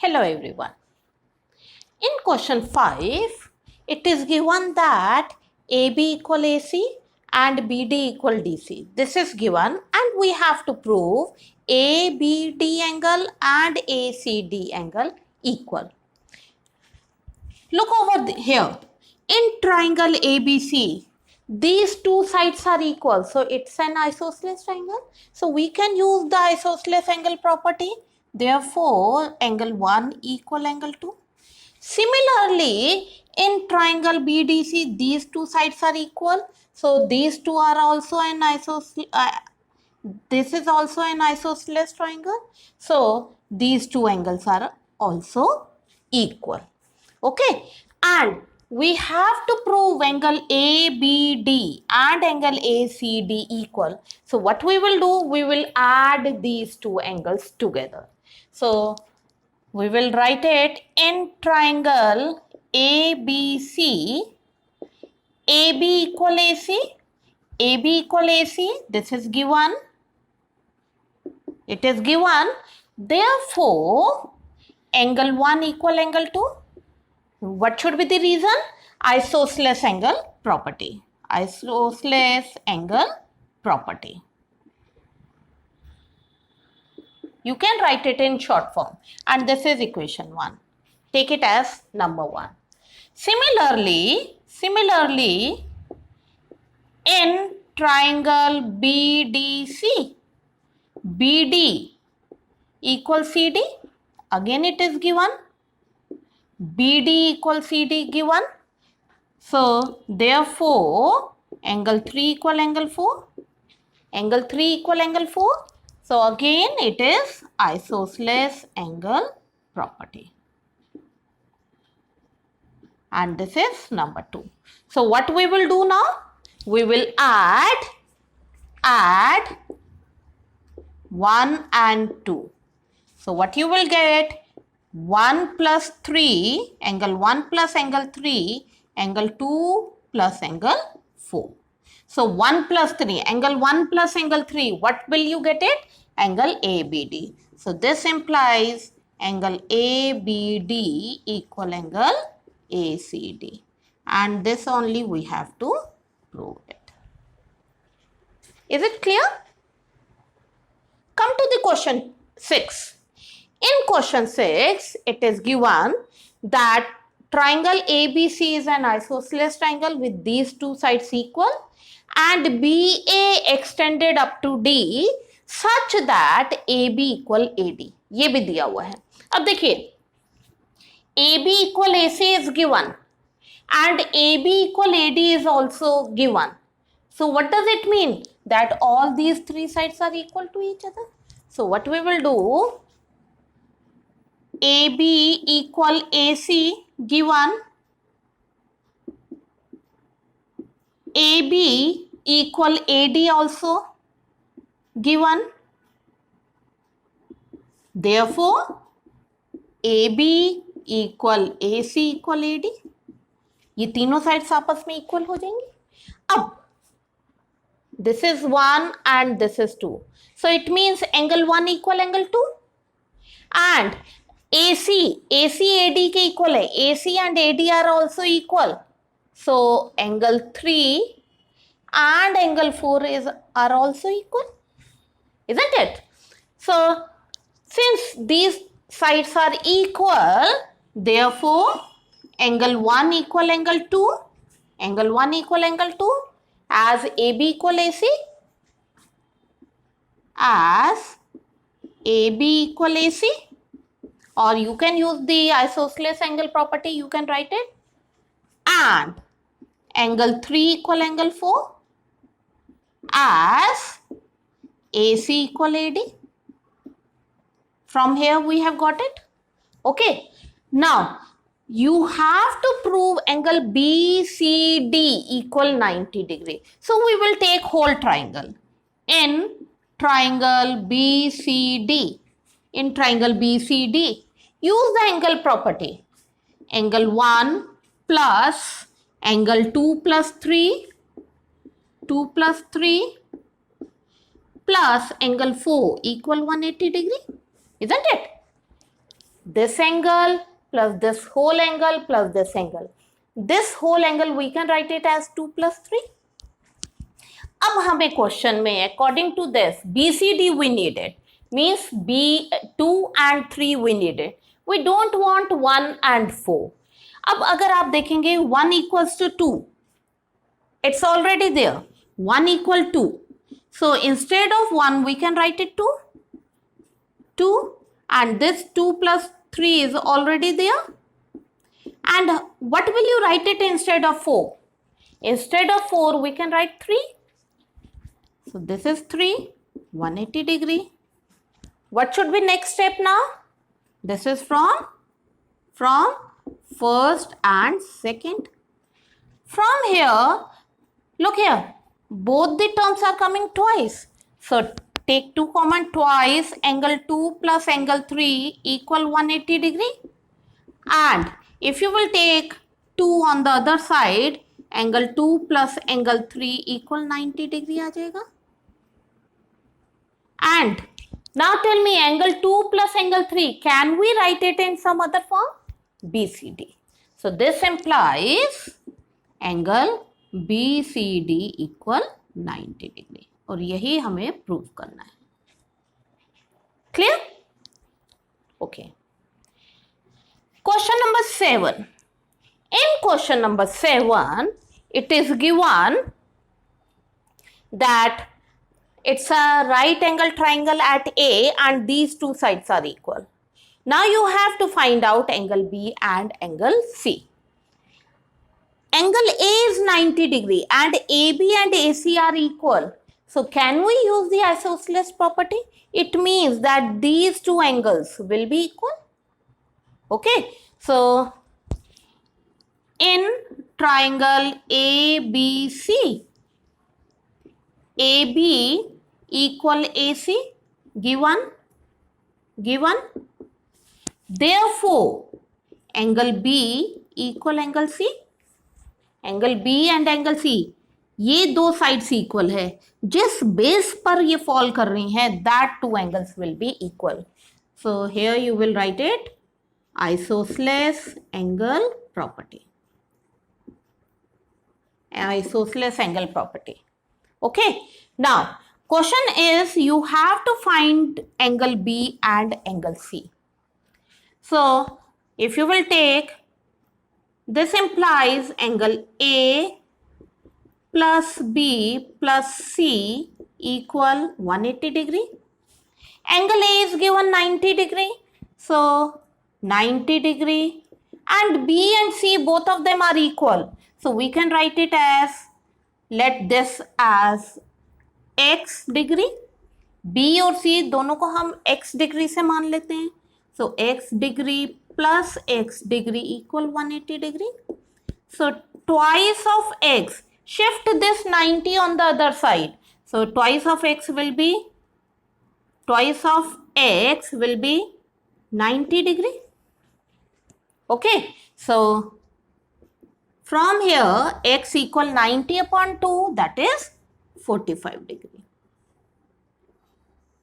Hello everyone. In question 5, it is given that AB equal AC and BD equal DC. This is given and we have to prove ABD angle and ACD angle equal. Look over here. In triangle ABC, these two sides are equal. So it's an isosceles triangle. So we can use the isosceles angle property. Therefore, angle 1 equal angle 2. Similarly, in triangle BDC, these two sides are equal. So these two are also an isosceles. This is also an isosceles triangle. So these two angles are also equal. Okay, and we have to prove angle ABD and angle ACD equal. So what we will do, we will add these two angles together. So we will write it in triangle ABC, AB equal AC, AB equal AC, this is given, it is given, therefore angle 1 equal angle 2. What should be the reason? Isosceles angle property. Isosceles angle property. You can write it in short form. And this is equation 1. Take it as number 1. Similarly, in triangle BDC, BD equals CD. Again it is given. BD equals CD given. So, therefore, angle 3 equal angle 4. Angle 3 equal angle 4. So, again it is isosceles angle property. And this is number 2. So, what we will do now? We will add 1 and 2. So, what you will get? 1 plus 3, angle 1 plus angle 3, angle 2 plus angle 4. So 1 plus 3, angle 1 plus angle 3, what will you get it? Angle ABD. So this implies angle ABD equal angle ACD. And this only we have to prove it. Is it clear? Come to the question 6. In question 6, it is given that triangle ABC is an isosceles triangle with these two sides equal and BA extended up to D such that AB equal AD. ये भी दिया हुआ है. अब देखिए, AB equal AC is given and AB equal AD is also given. So what does it mean? That all these three sides are equal to each other. So what we will do? AB equal AC given, AB equal AD also given. Therefore, AB equal AC equal AD. ये तीनों sides आपस में equal हो जाएंगे. अब this is 1 and this is 2. So it means angle 1 equal angle 2 and AC AD के equal है. AC and AD are also equal. So angle 3 and angle 4 are also equal. Isn't it? So since these sides are equal, therefore angle 1 equal angle 2. Angle 1 equal angle 2 as AB equal AC. As AB equal AC. Or you can use the isosceles angle property, you can write it. And angle 3 equal angle 4 as AC equal AD. From here we have got it. Okay. Now, you have to prove angle BCD equal 90 degree. So, we will take whole triangle. In triangle BCD, use the angle property. Angle 1 plus angle 2 plus 3 plus angle 4 equal 180 degree. Isn't it? this angle plus this whole angle plus this angle. This whole angle we can write it as 2 plus 3. अब हमें question में according to this BCD we needed, means B2 and 3 we needed. We don't want 1 and 4. अब अगर आप देखेंगे 1 equals to 2, it's already there. 1 equal 2. So instead of 1 we can write it 2, and this 2 plus 3 is already there. And what will you write it instead of 4? Instead of 4 we can write 3. So this is 3, 180 degree. What should be next step now? This is from first and second. From here, look here, both the terms are coming twice. So take 2 common twice, angle 2 plus angle 3 equal 180 degree. And if you will take 2 on the other side, angle 2 plus angle 3 equal 90 degree आ जाएगा. And now tell me, angle 2 plus angle 3, can we write it in some other form? BCD. So this implies angle BCD equal 90 degree. और यही हमें prove करना है. Clear? Okay. Question number 7. In question number 7, it is given that it's a right angle triangle at A and these two sides are equal. Now you have to find out angle B and angle C. Angle A is 90 degree and AB and AC are equal. So can we use the isosceles property? It means that these two angles will be equal. Okay. So in triangle ABC, AB equal AC given. Therefore, angle B equal angle C. Angle B and angle C, ये दो sides equal है. जिस base पर ये fall कर रही हैं, that two angles will be equal. So here you will write it isosceles angle property. Isosceles angle property. Okay. Now, question is you have to find angle B and angle C. So, if you will take, this implies angle A plus B plus C equal 180 degree. Angle A is given 90 degree. So, 90 degree. And B and C, both of them are equal. So, we can write it as, let this as x degree. B और C दोनों को हम x degree से मान लेते हैं. So, x degree plus x degree equal 180 degree. So, twice of x, shift this 90 on the other side. So, twice of x will be 90 degree. Okay. So, from here, x equal 90 upon 2, that is 45 degree.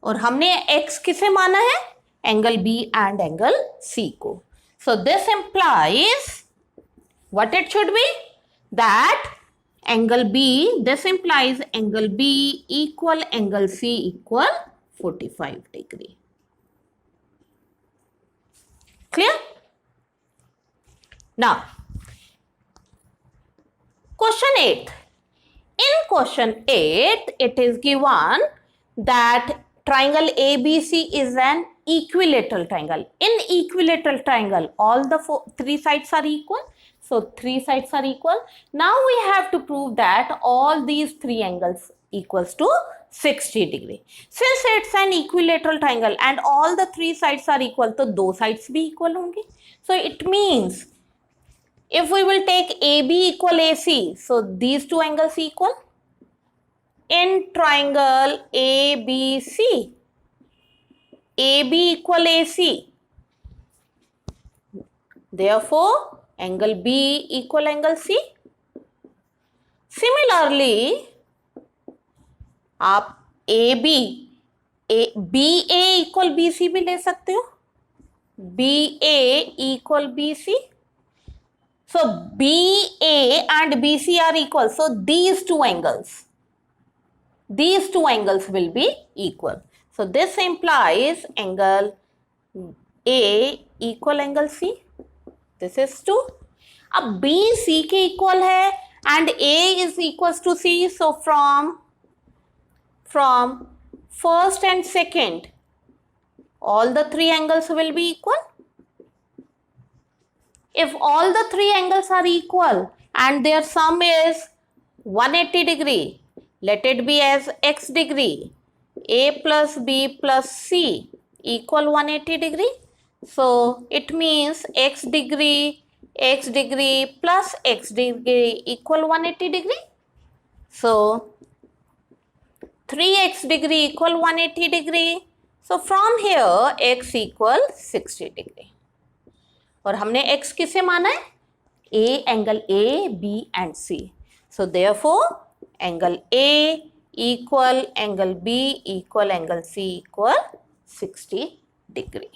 और हमने x किसे माना है? Angle B and angle C को. So this implies, what it should be? That angle B, this implies angle B equal angle C equal 45 degree. Clear? Now, question 8. In question 8, it is given that triangle ABC is an equilateral triangle. In equilateral triangle, all the three sides are equal. So, 3 sides are equal. Now, we have to prove that all these 3 angles equals to 60 degree. Since it's an equilateral triangle and all the 3 sides are equal, तो 2 sides भी equal होंगी. So, it means if we will take AB equal AC, so these 2 angles equal. In triangle ABC, AB equal AC. Therefore, angle B equal angle C. Similarly, आप BA equal BC भी ले सकते हो. BA equal BC. So BA and BC are equal. So these two angles will be equal. So this implies angle A equal angle C. This is 2. अब B C के equal है and A is equals to C. So from first and second, all the 3 angles will be equal. If all the 3 angles are equal and their sum is 180 degree, let it be as x degree. A plus B plus C equal 180 degree. So it means x degree plus x degree equal 180 degree. So 3x degree equal 180 degree. So from here x equal 60 degree. और हमने x किसे माना है? A angle A, B and C. So therefore angle A equal angle B equal angle C equal 60 degree.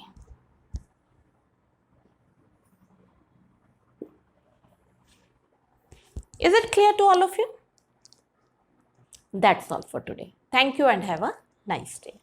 Is it clear to all of you? That's all for today. Thank you and have a nice day.